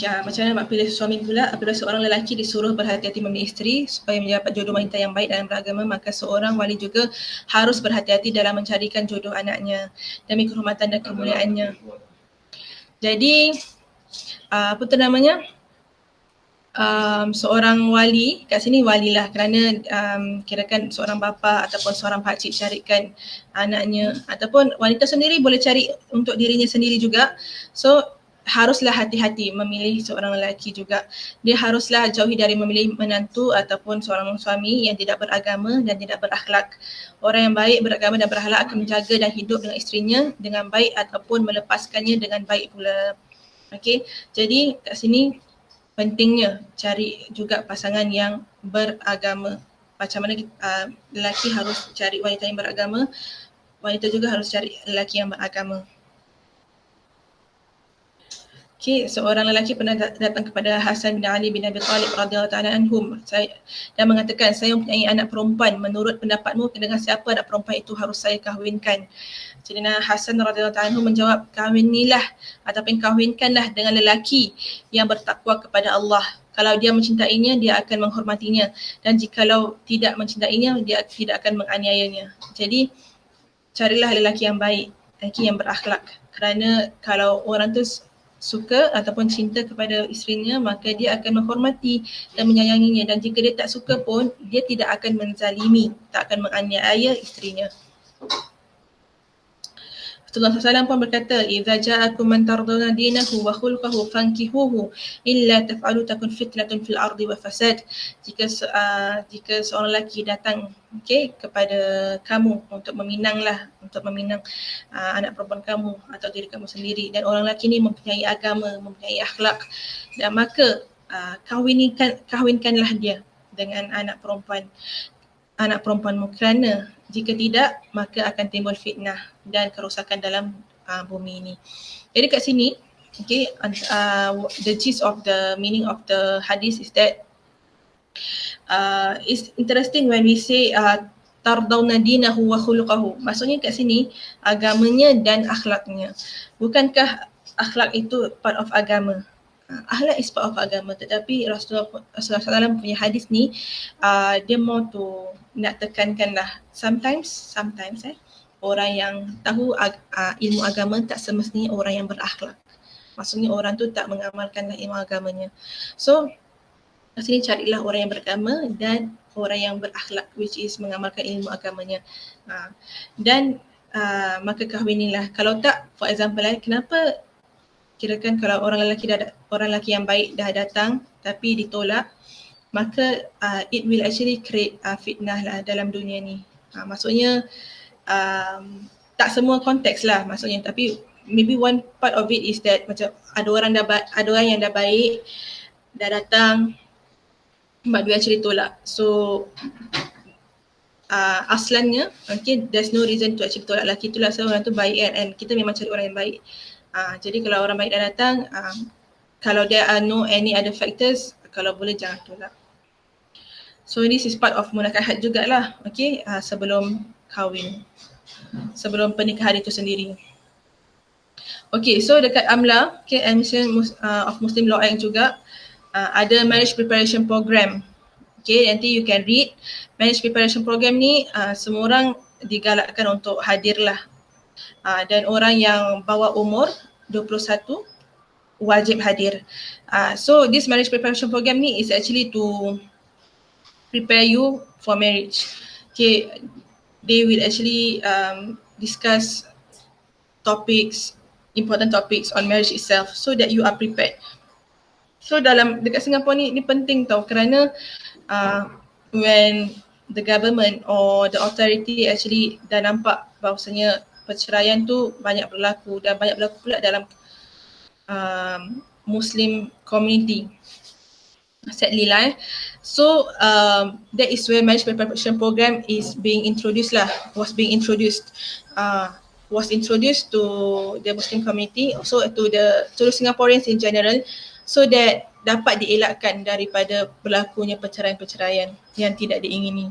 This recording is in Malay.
Macam mana nak pilih suami pula? Apabila seorang lelaki disuruh berhati-hati memilih isteri supaya mendapat jodoh wanita yang baik dan beragama, maka seorang wali juga harus berhati-hati dalam mencarikan jodoh anaknya demi kehormatan dan kemuliaannya. Jadi apa tu namanya, seorang wali, kat sini wali lah, kerana kirakan seorang bapa ataupun seorang pakcik carikan anaknya, ataupun wanita sendiri boleh cari untuk dirinya sendiri juga. So haruslah hati-hati memilih seorang lelaki juga. Dia haruslah jauhi dari memilih menantu ataupun seorang suami yang tidak beragama dan tidak berakhlak. Orang yang baik, beragama dan berakhlak akan menjaga dan hidup dengan isterinya dengan baik ataupun melepaskannya dengan baik pula. Okey, jadi kat sini pentingnya cari juga pasangan yang beragama. Macam mana lelaki harus cari wanita yang beragama, wanita juga harus cari lelaki yang beragama. Okey, seorang lelaki pernah datang kepada Hasan bin Ali bin Abi Talib radhiyallahu taala anhum dan mengatakan, saya mempunyai anak perempuan, menurut pendapatmu dengan siapa anak perempuan itu harus saya kahwinkan? Jadi Hasan radhiyallahu taala anhum menjawab, kahwinilah ataupun kahwinkanlah dengan lelaki yang bertakwa kepada Allah. Kalau dia mencintainya, dia akan menghormatinya, dan jikalau tidak mencintainya, dia tidak akan menganiayanya. Jadi carilah lelaki yang baik, lelaki yang berakhlak, kerana kalau orang tu suka ataupun cinta kepada isterinya, maka dia akan menghormati dan menyayanginya, dan jika dia tak suka pun, dia tidak akan menzalimi, tak akan menganiaya isterinya. Rasulullah SAW pun berkata, "Idza ja'akum man tardawna dinahu wa khulquhu fankihuhu illa taf'alu takun fitnatun fil ardi wa fasad." Jika seorang lelaki datang kepada kamu untuk meminang anak perempuan kamu atau diri kamu sendiri, dan orang lelaki ini mempunyai agama, mempunyai akhlak, dan maka kahwinkanlah dia dengan anak perempuanmu, kerana jika tidak, maka akan timbul fitnah dan kerosakan dalam bumi ini. Jadi kat sini, the gist of the meaning of the hadith is that it's interesting when we say tardawna dinahu wa khuluqahu. Maksudnya kat sini agamanya dan akhlaknya. Bukankah akhlak itu part of agama? Akhlak is part of agama, tetapi Rasulullah SAW punya hadis ni dia mau tu nak tekankan lah, sometimes orang yang tahu ilmu agama tak semestinya orang yang berakhlak. Maksudnya orang tu tak mengamalkan ilmu agamanya. So kat sini carilah orang yang beragama dan orang yang berakhlak, which is mengamalkan ilmu agamanya. Dan maka kahwinilah. Kalau tak, for example kenapa kirakan kalau orang lelaki yang baik dah datang tapi ditolak, maka it will actually create fitnah lah dalam dunia ni. Maksudnya tak semua konteks lah maksudnya, tapi maybe one part of it is that macam ada orang yang dah baik, dah datang, but we actually tolak. So aslannya, there's no reason to actually tolak lelaki tu lah, sebab orang tu baik and kita memang cari orang yang baik. Jadi kalau orang baik dah datang, kalau there are no any other factors, kalau boleh jangan tolak. So this is part of munakahat jugalah, sebelum kahwin, sebelum pernikahan itu sendiri. So dekat AMLA, Admission of Muslim Law Act juga ada marriage preparation program. Nanti you can read. Marriage preparation program ni semua orang digalakkan untuk hadirlah. Dan orang yang bawah umur 21 wajib hadir. So this marriage preparation program ni is actually to prepare you for marriage. They will actually discuss important topics on marriage itself, so that you are prepared. So dekat Singapura ni penting tau, kerana when the government or the authority actually dah nampak bahawasanya perceraian tu banyak berlaku, dan banyak berlaku pula dalam Muslim community, sadly lah. So that is where marriage preparation program was being introduced to the Muslim community, also to the Singaporeans in general, so that dapat dielakkan daripada berlakunya perceraian-perceraian yang tidak diingini.